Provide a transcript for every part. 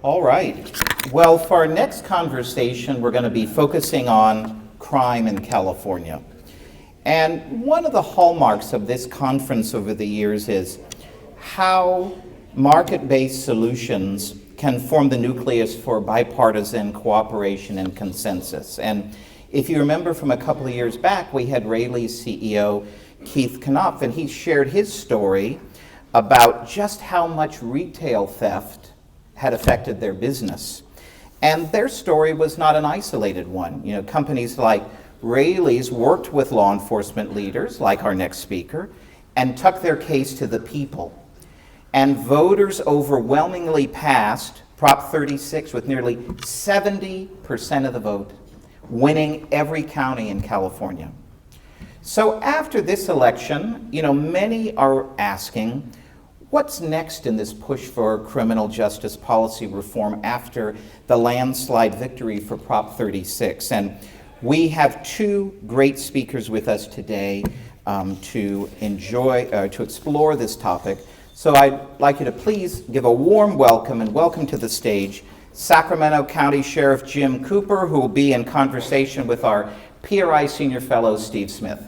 All right. Well, for our next conversation, we're going to be focusing on crime in California. And one of the hallmarks of this conference over the years is how market-based solutions can form the nucleus for bipartisan cooperation and consensus. And if you remember from a couple of years back, we had Raley's CEO, Keith Knopf, and he shared his story about just how much retail theft had affected their business. And their story was not an isolated one. You know, companies like Raley's worked with law enforcement leaders, like our next speaker, and took their case to the people. And voters overwhelmingly passed Prop 36 with nearly 70% of the vote, winning every county in California. So after this election, you know, many are asking, what's next in this push for criminal justice policy reform after the landslide victory for Prop 36? And we have two great speakers with us today to explore this topic. So I'd like you to please give a warm welcome and welcome to the stage Sacramento County Sheriff Jim Cooper, who will be in conversation with our PRI Senior Fellow, Steve Smith.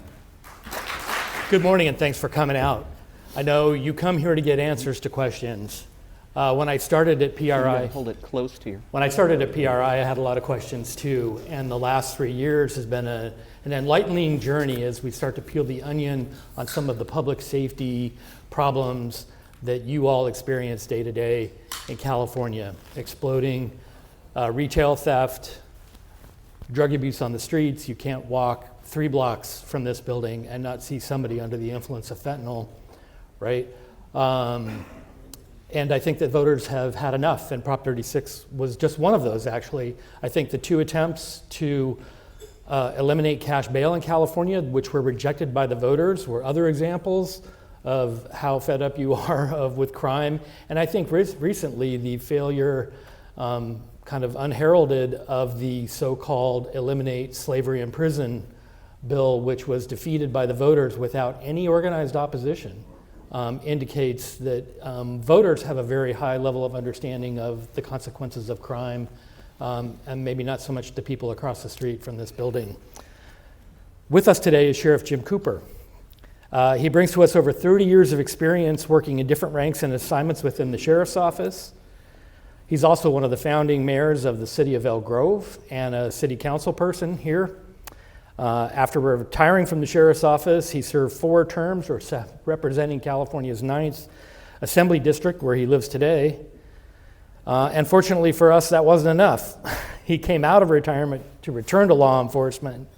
Good morning and thanks for coming out. I know you come here to get answers to questions. When I started at PRI, hold it close to you. When I started at PRI, I had a lot of questions too, and the last 3 years has been an enlightening journey as we start to peel the onion on some of the public safety problems that you all experience day to day in California. Exploding retail theft, drug abuse on the streets. You can't walk 3 blocks from this building and not see somebody under the influence of fentanyl, right? And I think that voters have had enough, and Prop 36 was just one of those, actually. I think the 2 attempts to eliminate cash bail in California, which were rejected by the voters, were other examples of how fed up you are with crime. And I think recently the failure, kind of unheralded, of the so-called Eliminate Slavery in Prison bill, which was defeated by the voters without any organized opposition, indicates that voters have a very high level of understanding of the consequences of crime, and maybe not so much the people across the street from this building. With us today is Sheriff Jim Cooper. He brings to us over 30 years of experience working in different ranks and assignments within the Sheriff's Office. He's also one of the founding mayors of the city of Elk Grove and a city council person here. After retiring from the Sheriff's Office, he served 4 terms representing California's 9th Assembly District, where he lives today. And fortunately for us, that wasn't enough. He came out of retirement to return to law enforcement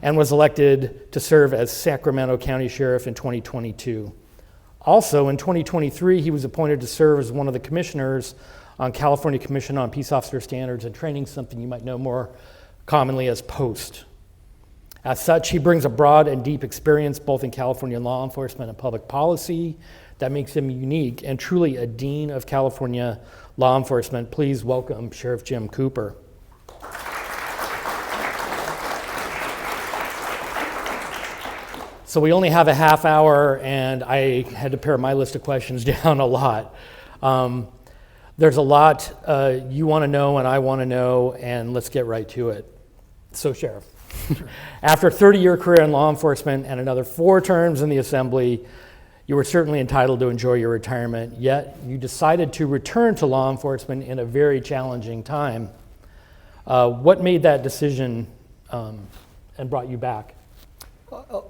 and was elected to serve as Sacramento County Sheriff in 2022. Also, in 2023, he was appointed to serve as one of the commissioners on California Commission on Peace Officer Standards and Training, something you might know more commonly as POST. As such, he brings a broad and deep experience both in California law enforcement and public policy that makes him unique and truly a dean of California law enforcement. Please welcome Sheriff Jim Cooper. So we only have a half hour, and I had to pare my list of questions down a lot. There's a lot you want to know and I want to know, and let's get right to it. So, Sheriff, after a 30-year career in law enforcement and another 4 terms in the Assembly, you were certainly entitled to enjoy your retirement, yet you decided to return to law enforcement in a very challenging time. What made that decision and brought you back?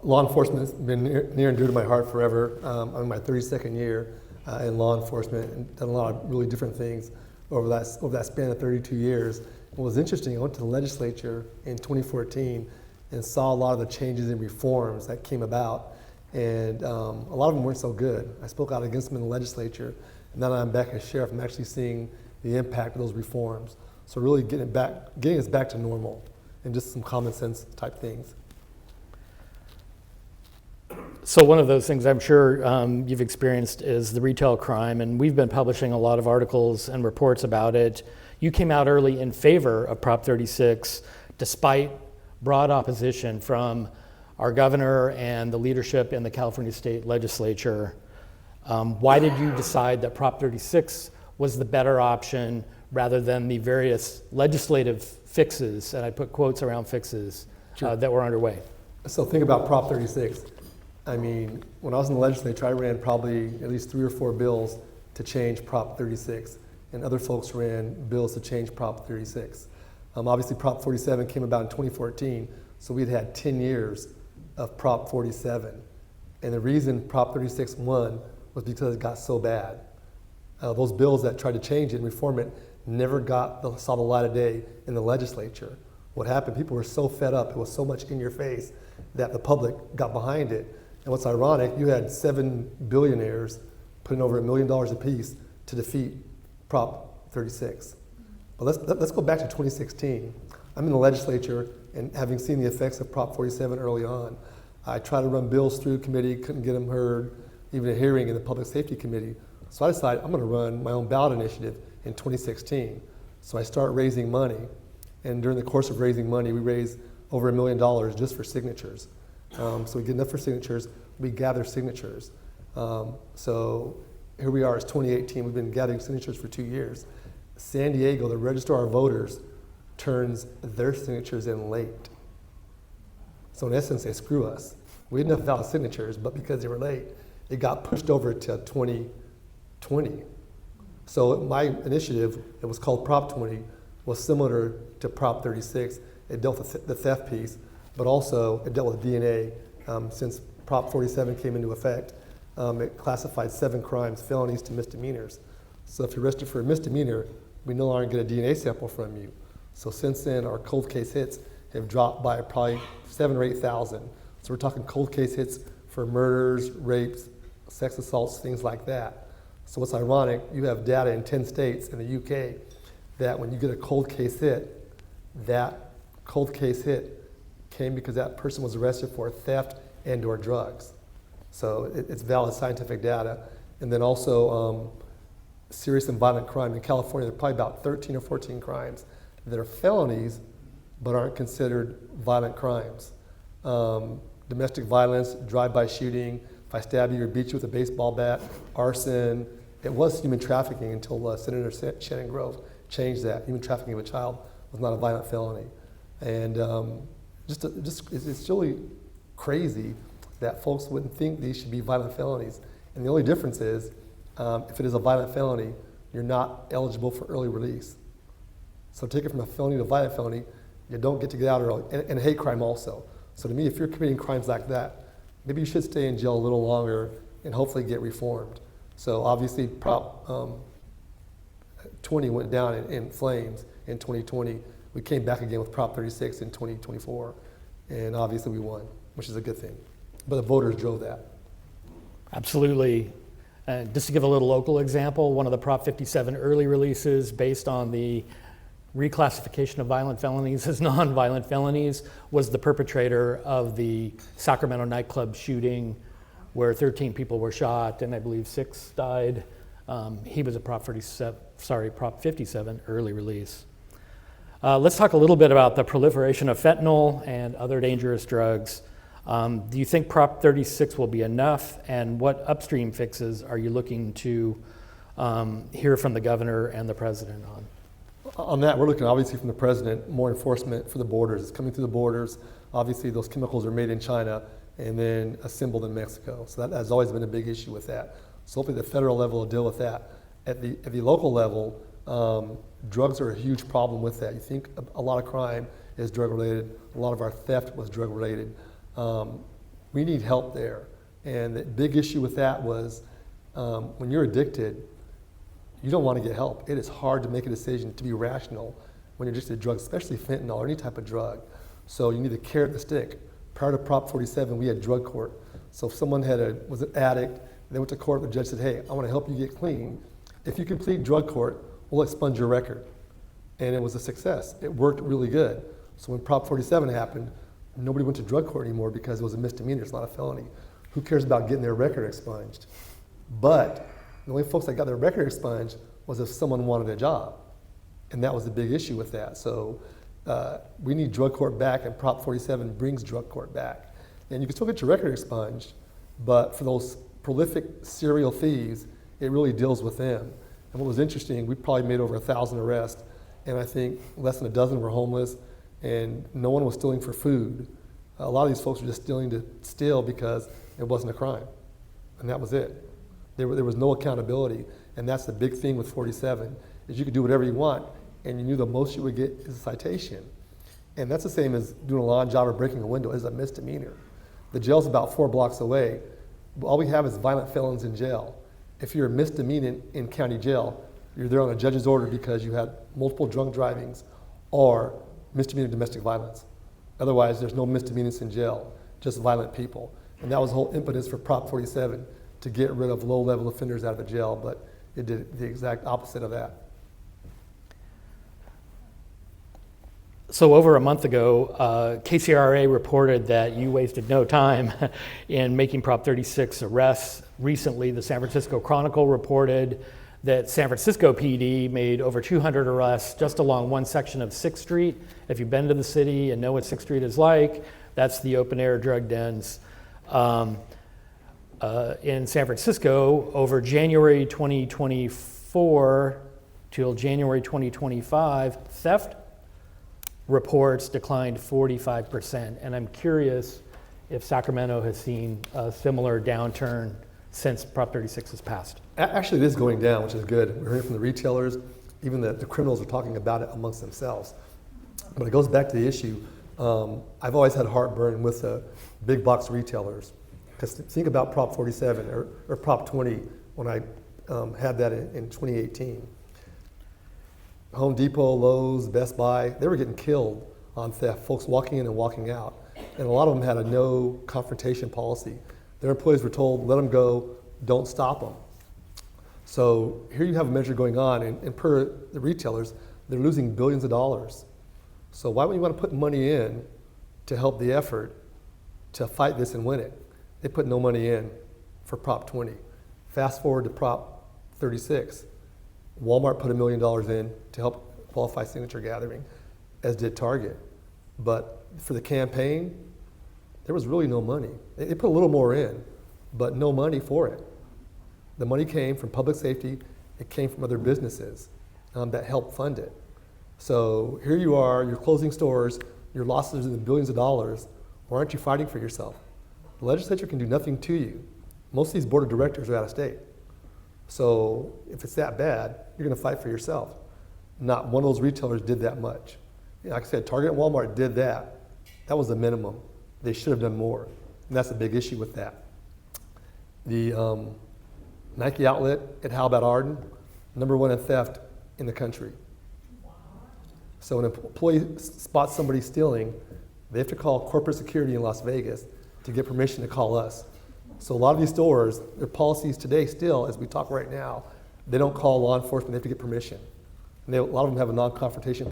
Law enforcement has been near and dear to my heart forever. I'm in my 32nd year in law enforcement and done a lot of really different things over that span of 32 years. What was interesting, I went to the legislature in 2014 and saw a lot of the changes and reforms that came about, and a lot of them weren't so good. I spoke out against them in the legislature, and now that I'm back as sheriff, I'm actually seeing the impact of those reforms. So really getting us back to normal and just some common sense type things. So one of those things I'm sure you've experienced is the retail crime, and we've been publishing a lot of articles and reports about it. You came out early in favor of Prop 36, despite broad opposition from our governor and the leadership in the California State Legislature. Why did you decide that Prop 36 was the better option rather than the various legislative fixes, and I put quotes around fixes, that were underway. So think about Prop 36. I mean, when I was in the legislature, I ran probably at least 3 or 4 bills to change Prop 36, and other folks ran bills to change Prop 36. Obviously, Prop 47 came about in 2014, so we'd had 10 years of Prop 47. And the reason Prop 36 won was because it got so bad. Those bills that tried to change it and reform it never saw the light of day in the legislature. What happened, people were so fed up, it was so much in your face that the public got behind it. And what's ironic, you had 7 billionaires putting over $1 million apiece to defeat Prop 36. But let's go back to 2016. I'm in the legislature, and having seen the effects of Prop 47 early on, I tried to run bills through committee, couldn't get them heard, even a hearing in the Public Safety Committee. So I decided I'm gonna run my own ballot initiative in 2016. So I start raising money, and during the course of raising money, we raised over $1 million just for signatures. So we get enough for signatures, we gather signatures. So here we are, it's 2018, we've been gathering signatures for 2 years. San Diego, the registrar of voters, turns their signatures in late. So in essence, they screw us. We had enough valid signatures, but because they were late, it got pushed over to 2020. So my initiative, it was called Prop 20, was similar to Prop 36. It dealt with the theft piece, but also it dealt with DNA. Since Prop 47 came into effect, it classified 7 crimes, felonies to misdemeanors. So if you're arrested for a misdemeanor, we no longer get a DNA sample from you. So since then, our cold case hits have dropped by probably 7,000 or 8,000. So we're talking cold case hits for murders, rapes, sex assaults, things like that. So what's ironic, you have data in 10 states in the UK that when you get a cold case hit, that cold case hit came because that person was arrested for theft and or drugs. So it's valid scientific data. And then also serious and violent crime. In California, there are probably about 13 or 14 crimes that are felonies but aren't considered violent crimes. Domestic violence, drive-by shooting, if I stab you or beat you with a baseball bat, arson. It was human trafficking until Senator Shannon Grove changed that. Human trafficking of a child was not a violent felony. And it's really crazy that folks wouldn't think these should be violent felonies. And the only difference is, if it is a violent felony, you're not eligible for early release. So take it from a felony to a violent felony, you don't get to get out early, and hate crime also. So to me, if you're committing crimes like that, maybe you should stay in jail a little longer and hopefully get reformed. So obviously Prop 20 went down in flames in 2020. We came back again with Prop 36 in 2024, and obviously we won, which is a good thing. But the voters drove that. Absolutely. Just to give a little local example, one of the Prop 57 early releases based on the reclassification of violent felonies as non-violent felonies was the perpetrator of the Sacramento nightclub shooting where 13 people were shot and I believe 6 died. He was a Prop 57 early release. Let's talk a little bit about the proliferation of fentanyl and other dangerous drugs. Do you think Prop 36 will be enough, and what upstream fixes are you looking to hear from the governor and the president on? On that, we're looking obviously from the president, more enforcement for the borders. It's coming through the borders. Obviously, those chemicals are made in China and then assembled in Mexico. So that has always been a big issue with that. So hopefully the federal level will deal with that. At the local level, drugs are a huge problem with that. You think a lot of crime is drug related. A lot of our theft was drug related. We need help there. And the big issue with that was when you're addicted, you don't want to get help. It is hard to make a decision to be rational when you're addicted to drugs, especially fentanyl or any type of drug. So you need the carrot and the stick. Prior to Prop 47, we had drug court. So if someone was an addict, they went to court, the judge said, hey, I want to help you get clean. If you complete drug court, we'll expunge your record. And it was a success. It worked really good. So when Prop 47 happened, nobody went to drug court anymore because it was a misdemeanor, it's not a felony. Who cares about getting their record expunged? But the only folks that got their record expunged was if someone wanted a job. And that was the big issue with that. So we need drug court back, and Prop 47 brings drug court back. And you can still get your record expunged, but for those prolific serial thieves, it really deals with them. And what was interesting, we probably made over 1,000 arrests, and I think less than a dozen were homeless, and no one was stealing for food. A lot of these folks were just stealing to steal because it wasn't a crime, and that was it. There was no accountability, and that's the big thing with 47, is you could do whatever you want, and you knew the most you would get is a citation. And that's the same as doing a lawn job or breaking a window. It's a misdemeanor. The jail's about 4 blocks away. All we have is violent felons in jail. If you're a misdemeanor in county jail, you're there on a judge's order because you had multiple drunk drivings or misdemeanor domestic violence. Otherwise, there's no misdemeanors in jail, just violent people. And that was the whole impetus for Prop 47, to get rid of low-level offenders out of the jail, but it did the exact opposite of that. So over a month ago, KCRA reported that you wasted no time in making Prop 36 arrests. Recently, the San Francisco Chronicle reported that San Francisco PD made over 200 arrests just along one section of 6th Street. If you've been to the city and know what 6th Street is like, that's the open-air drug dens. In San Francisco, over January 2024 till January 2025, theft reports declined 45%. And I'm curious if Sacramento has seen a similar downturn since Prop 36 has passed. Actually, it is going down, which is good. We're hearing from the retailers, even the criminals are talking about it amongst themselves. But it goes back to the issue. I've always had heartburn with the big box retailers. Because think about Prop 47 or Prop 20 when I had that in 2018. Home Depot, Lowe's, Best Buy, they were getting killed on theft, folks walking in and walking out. And a lot of them had a no confrontation policy. Their employees were told, let them go, don't stop them. So here you have a measure going on, and per the retailers, they're losing billions of dollars. So why would you want to put money in to help the effort to fight this and win it? They put no money in for Prop 20. Fast forward to Prop 36. Walmart put $1 million in to help qualify signature gathering, as did Target. But for the campaign, there was really no money. They put a little more in, but no money for it. The money came from public safety, it came from other businesses that helped fund it. So here you are, you're closing stores, your losses in the billions of dollars. Why aren't you fighting for yourself? The legislature can do nothing to you. Most of these board of directors are out of state. So if it's that bad, you're gonna fight for yourself. Not one of those retailers did that much. Like I said, Target and Walmart did that. That was the minimum. They should have done more. And that's a big issue with that. The Nike outlet at How About Arden, #1 in theft in the country. So when an employee spots somebody stealing, they have to call corporate security in Las Vegas to get permission to call us. So a lot of these stores, their policies today still, as we talk right now, they don't call law enforcement, they have to get permission. And a lot of them have a non-confrontation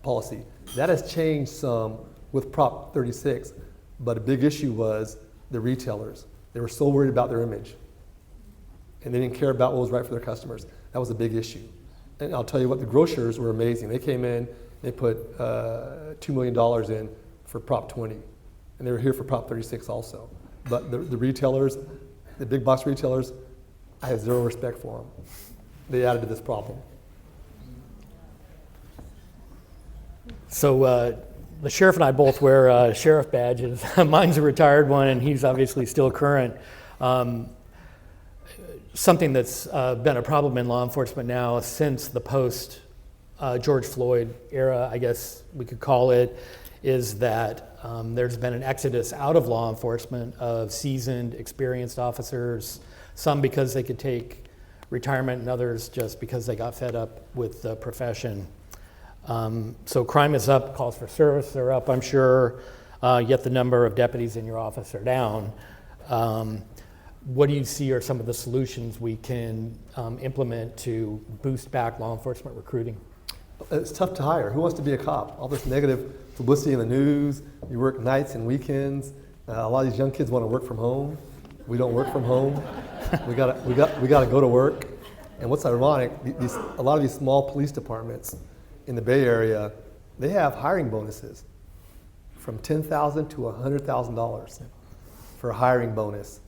policy. That has changed some with Prop 36, but a big issue was the retailers. They were so worried about their image, and they didn't care about what was right for their customers. That was a big issue. And I'll tell you what, the grocers were amazing. They came in, they put $2 million in for Prop 20, and they were here for Prop 36 also. But the retailers, the big box retailers, I have zero respect for them. They added to this problem. So the sheriff and I both wear sheriff badges. Mine's a retired one, and he's obviously still current. Something that's been a problem in law enforcement now since the post George Floyd era, I guess we could call it, is that there's been an exodus out of law enforcement of seasoned, experienced officers, some because they could take retirement and others just because they got fed up with the profession. So crime is up, calls for service are up, I'm sure, yet the number of deputies in your office are down. What do you see are some of the solutions we can implement to boost back law enforcement recruiting? It's tough to hire. Who wants to be a cop? All this negative publicity in the news, you work nights and weekends. A lot of these young kids want to work from home. We don't work from home. we gotta go to work. And what's ironic, a lot of these small police departments in the Bay Area, they have hiring bonuses from $10,000 to $100,000 for a hiring bonus.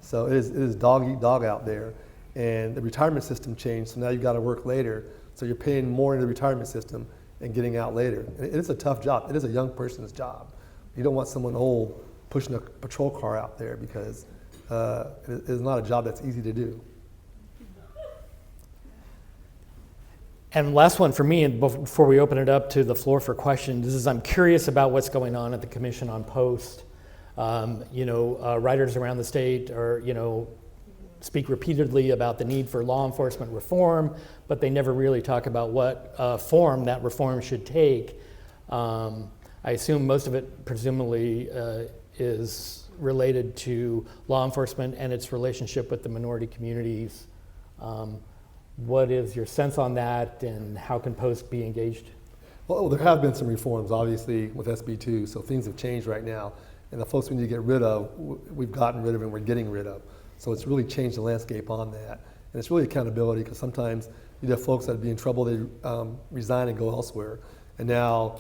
So it is dog eat dog out there. and the retirement system changed, so now you've got to work later. So you're paying more into the retirement system and getting out later. And it is a tough job. It is a young person's job. You don't want someone old pushing a patrol car out there because it is not a job that's easy to do. And last one for me, and before we open it up to the floor for questions, is I'm curious about what's going on at the Commission on Post. Writers around the state are, speak repeatedly about the need for law enforcement reform, but they never really talk about what form that reform should take. I assume most of it presumably is related to law enforcement and its relationship with the minority communities. What is your sense on that, and how can Post be engaged? Well, there have been some reforms, obviously, with SB2, so things have changed right now. And the folks we need to get rid of, we've gotten rid of and we're getting rid of. So it's really changed the landscape on that. And it's really accountability, because sometimes you have folks that would be in trouble, they resign and go elsewhere. And now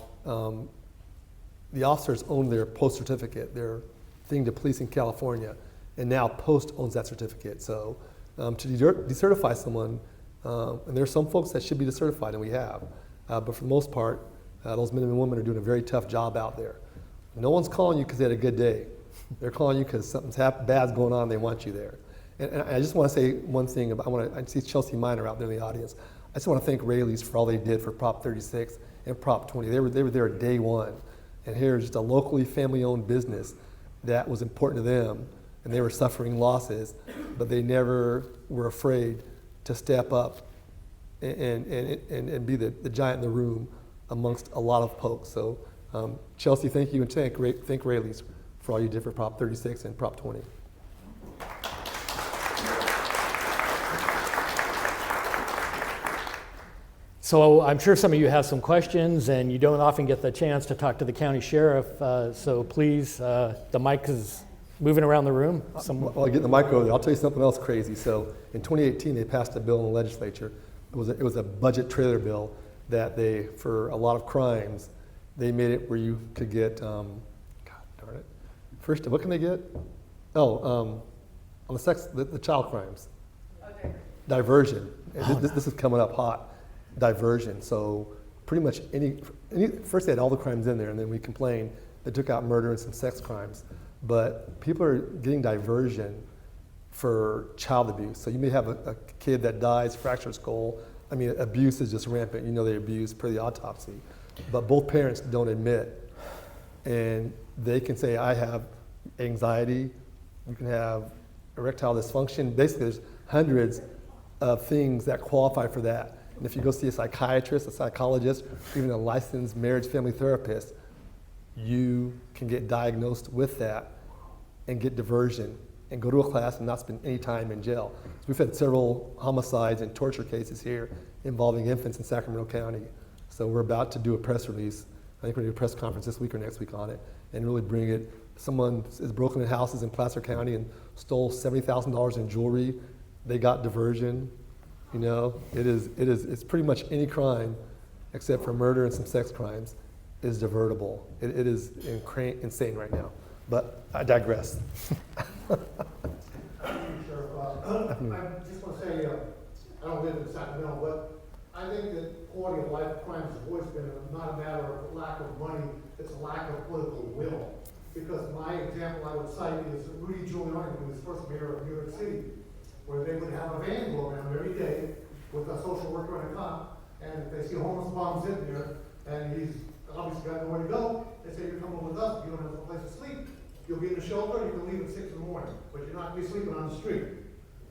the officers own their Post certificate, their thing to police in California, and now Post owns that certificate. So to decertify someone, and there are some folks that should be decertified, and we have, but for the most part, those men and women are doing a very tough job out there. No one's calling you because they had a good day. They're calling you because something's bad's going on, they want you there. And I just want to say one thing, I see Chelsea Minor out there in the audience. I just want to thank Raley's for all they did for Prop 36 and Prop 20. They were there day one. And here's just a locally family-owned business that was important to them, and they were suffering losses, but they never were afraid to step up and be the giant in the room amongst a lot of folks. So Chelsea, thank you, and thank Raley's for all you did for Prop 36 and Prop 20. So I'm sure some of you have some questions, and you don't often get the chance to talk to the county sheriff, so please, the mic is moving around the room. While I get the mic over there, I'll tell you something else crazy. So in 2018, they passed a bill in the legislature. It was a budget trailer bill that they, for a lot of crimes, they made it where you could get, God darn it. First, what can they get? On the child crimes. Okay. Diversion. This is coming up hot. Diversion. So pretty much first they had all the crimes in there, and then we complained. They took out murder and some sex crimes. But people are getting diversion for child abuse. So you may have a kid that dies, fractured skull. I mean, abuse is just rampant. You know they abuse per the autopsy. But both parents don't admit. And they can say, I have anxiety. You can have erectile dysfunction. Basically, there's hundreds of things that qualify for that. And if you go see a psychiatrist, a psychologist, even a licensed marriage family therapist, you can get diagnosed with that and get diversion and go to a class and not spend any time in jail. So we've had several homicides and torture cases here involving infants in Sacramento County. So we're about to do a press release. I think we're going to do a press conference this week or next week on it and really bring it. Someone is broken in houses in Placer County and stole $70,000 in jewelry. They got diversion. You know, it's pretty much any crime except for murder and some sex crimes is divertible. It is insane right now, but I digress. Sheriff, I just want to say, I don't live in Sacramento, but I think that quality of life crime has always been not a matter of lack of money, it's a lack of political will. Because my example I would cite is Rudy Giuliani, who was first mayor of New York City, where they would have a van go around every day with a social worker and a cop, and if they see a homeless bum sitting there, and he's obviously got nowhere to go, they say, you're coming with us, you don't have a place to sleep. You'll be in the shelter, you can leave at 6 in the morning, but you're not going to be sleeping on the street.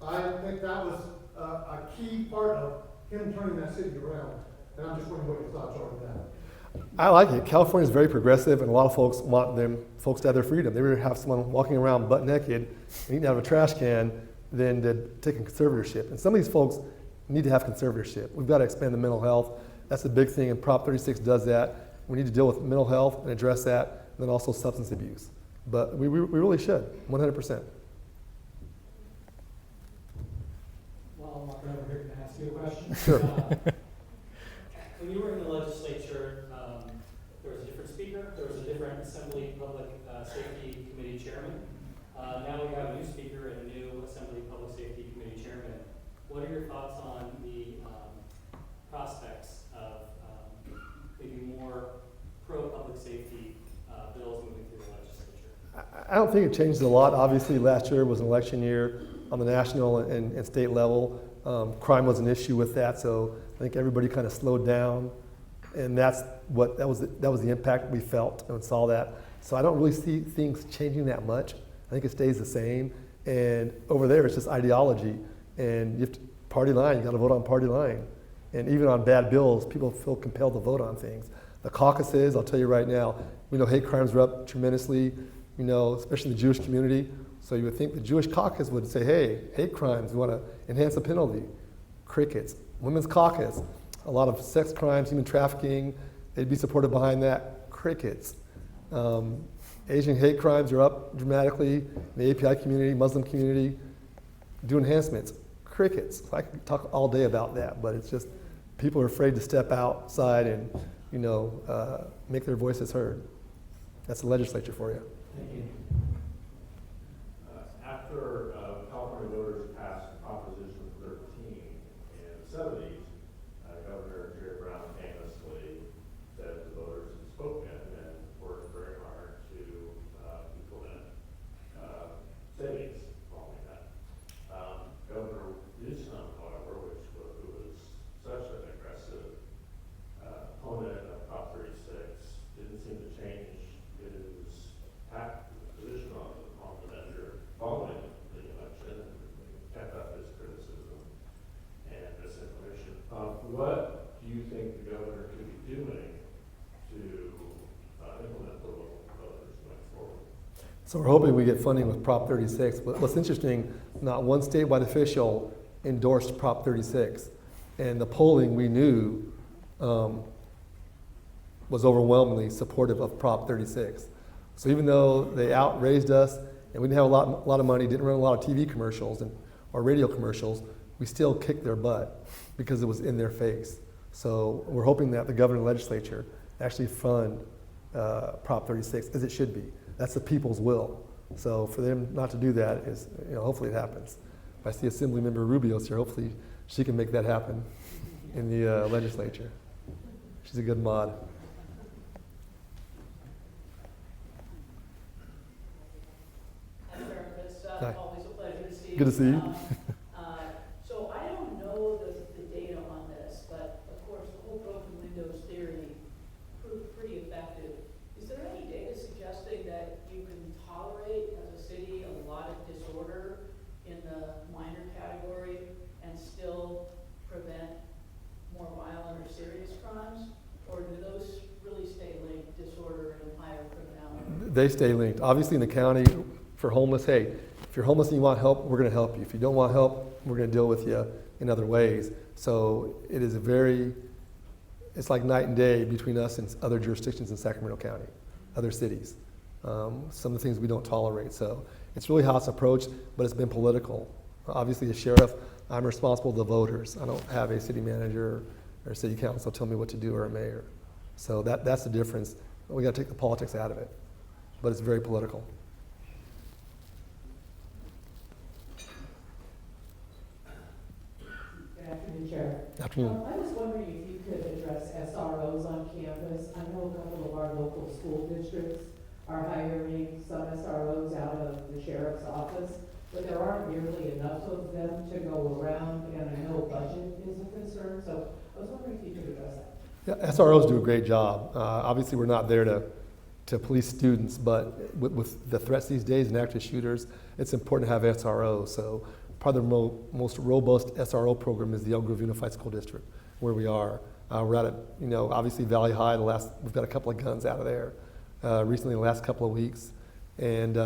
I think that was a key part of him turning that city around, and I'm just wondering what your thoughts are on that. I like it. California is very progressive, and a lot of folks want folks to have their freedom. They would rather have someone walking around butt naked and eating out of a trash can than to take a conservatorship. And some of these folks need to have conservatorship. We've got to expand the mental health. That's a big thing, and Prop 36 does that. We need to deal with mental health and address that, and then also substance abuse. But we really should, 100%. Well, I'm not over here to ask you a question. Sure. When you were in the legislature, there was a different speaker, there was a different Assembly Public Safety Committee chairman. Now we have a new speaker and a new Assembly Public Safety Committee chairman. what are your thoughts on the prospects of maybe more pro-public safety bills moving through the legislature? I don't think it changed a lot. Obviously, last year was an election year on the national and state level. Crime was an issue with that, so I think everybody kind of slowed down, and that was the impact we felt and saw that. So I don't really see things changing that much. I think it stays the same. And over there, it's just ideology, and you have to party line. You got to vote on party line, and even on bad bills, people feel compelled to vote on things. The caucuses, I'll tell you right now, we know hate crimes are up tremendously. You know, especially the Jewish community. So you would think the Jewish caucus would say, hey, hate crimes, we want to enhance the penalty. Crickets. Women's caucus, a lot of sex crimes, human trafficking, they'd be supported behind that. Crickets. Asian hate crimes are up dramatically in the API community, Muslim community. Do enhancements. Crickets. I could talk all day about that, but it's just people are afraid to step outside and, you know, make their voices heard. That's the legislature for you. Thank you. After California voters passed Proposition 13 in the 70s, Governor Jerry Brown famously said the voters had spoken and worked very hard to implement savings following that. Governor Newsom, however, who was such an aggressive opponent of Prop 36, didn't seem to change his position on the measure following the election, and kept up his criticism and misinformation. What do you think the governor could be doing to implement the local voters going forward? So we're hoping we get funding with Prop 36. But what's interesting, not one statewide official endorsed Prop 36. And the polling we knew was overwhelmingly supportive of Prop 36. So even though they outraised us and we didn't have a lot of money, didn't run a lot of TV commercials or radio commercials, we still kicked their butt because it was in their face. So we're hoping that the governor and legislature actually fund Prop 36 as it should be. That's the people's will. So for them not to do that is, you know, hopefully it happens. If I see Assemblymember Rubio's here, hopefully she can make that happen in the legislature. She's a good mod. Hi. Always a pleasure to see you. Good to see you. So I don't know the data on this, but of course the whole broken windows theory proved pretty effective. Is there any data suggesting that you can tolerate as a city a lot of disorder in the minor category and still prevent more violent or serious crimes? Or do those really stay linked, disorder and higher criminality? They stay linked. Obviously in the county, for homeless, hey, if you're homeless and you want help, we're going to help you. If you don't want help, we're going to deal with you in other ways. So it is it's like night and day between us and other jurisdictions in Sacramento County, other cities. Some of the things we don't tolerate. So it's really how it's approached, but it's been political. Obviously, as sheriff, I'm responsible to the voters. I don't have a city manager or city council tell me what to do or a mayor. So that's the difference. We got to take the politics out of it, but it's very political. Good afternoon, Chair. Afternoon. I was wondering if you could address SROs on campus. I know a couple of our local school districts are hiring some SROs out of the sheriff's office, but there aren't nearly enough of them to go around, and I know budget is a concern, so I was wondering if you could address that. Yeah, SROs do a great job. Obviously, we're not there to police students, but with the threats these days and active shooters, it's important to have SROs. So probably the most robust SRO program is the Elk Grove Unified School District, where we are. We're at obviously Valley High. We've got a couple of guns out of there recently in the last couple of weeks. And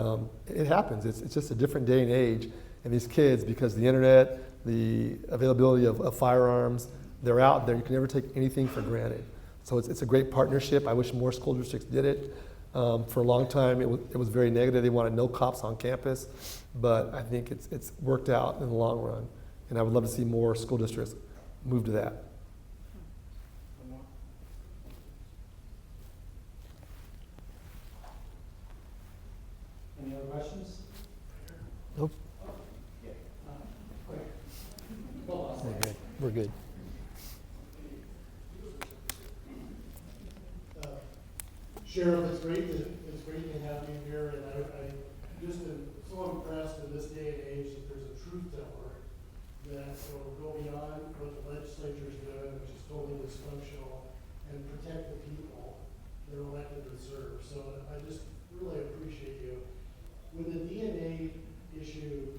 it happens. It's just a different day and age. And these kids, because the internet, the availability of firearms, they're out there. You can never take anything for granted. So it's a great partnership. I wish more school districts did it. For a long time, it was very negative. They wanted no cops on campus. But I think it's worked out in the long run. And I would love to see more school districts move to that. Any other questions? Nope. Quick. Well, we're good. Sheriff, it's great to have you here, and I just am so impressed in this day and age that there's a truth teller that will go beyond what the legislature is doing, which is totally dysfunctional, and protect the people they're elected to serve. So I just really appreciate you. When the DNA issue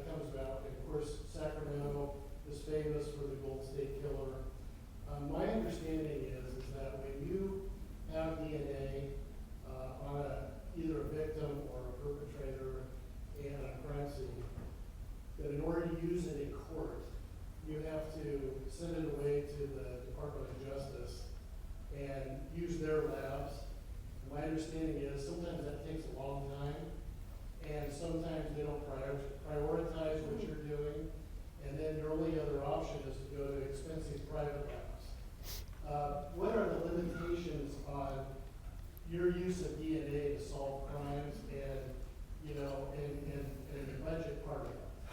comes about, and of course Sacramento is famous for the Gold State Killer, my understanding is that when you have DNA on either a victim or a perpetrator in a crime scene, that in order to use it in court, you have to send it away to the Department of Justice and use their labs. My understanding is sometimes that takes a long time, and sometimes they don't prioritize what you're doing, and then your only other option is to go to expensive private labs. What are the limitations on your use of DNA to solve crimes and the budget part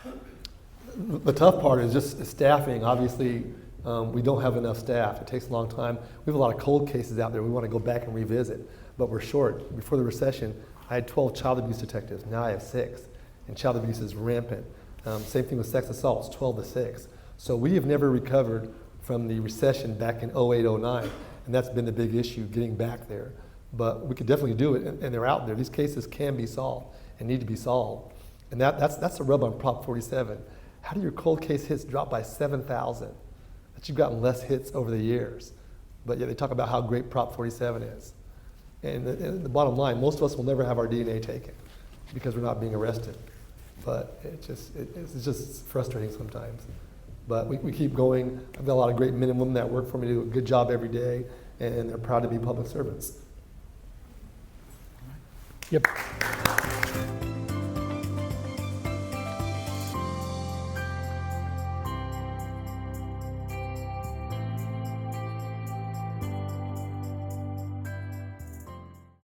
of it? The tough part is just staffing. Obviously, we don't have enough staff. It takes a long time. We have a lot of cold cases out there we want to go back and revisit, but we're short. Before the recession, I had 12 child abuse detectives. Now I have 6, and child abuse is rampant. Same thing with sex assaults, 12 to 6. So we have never recovered from the recession back in 08, 09, and that's been the big issue, getting back there. But we could definitely do it, and they're out there. These cases can be solved and need to be solved. And that's the rub on Prop 47. How do your cold case hits drop by 7,000? That you've gotten less hits over the years. But yet they talk about how great Prop 47 is. And the bottom line, most of us will never have our DNA taken because we're not being arrested. But it's just frustrating sometimes. But we keep going. I've got a lot of great men and women that work for me, do a good job every day, and they're proud to be public servants. Yep.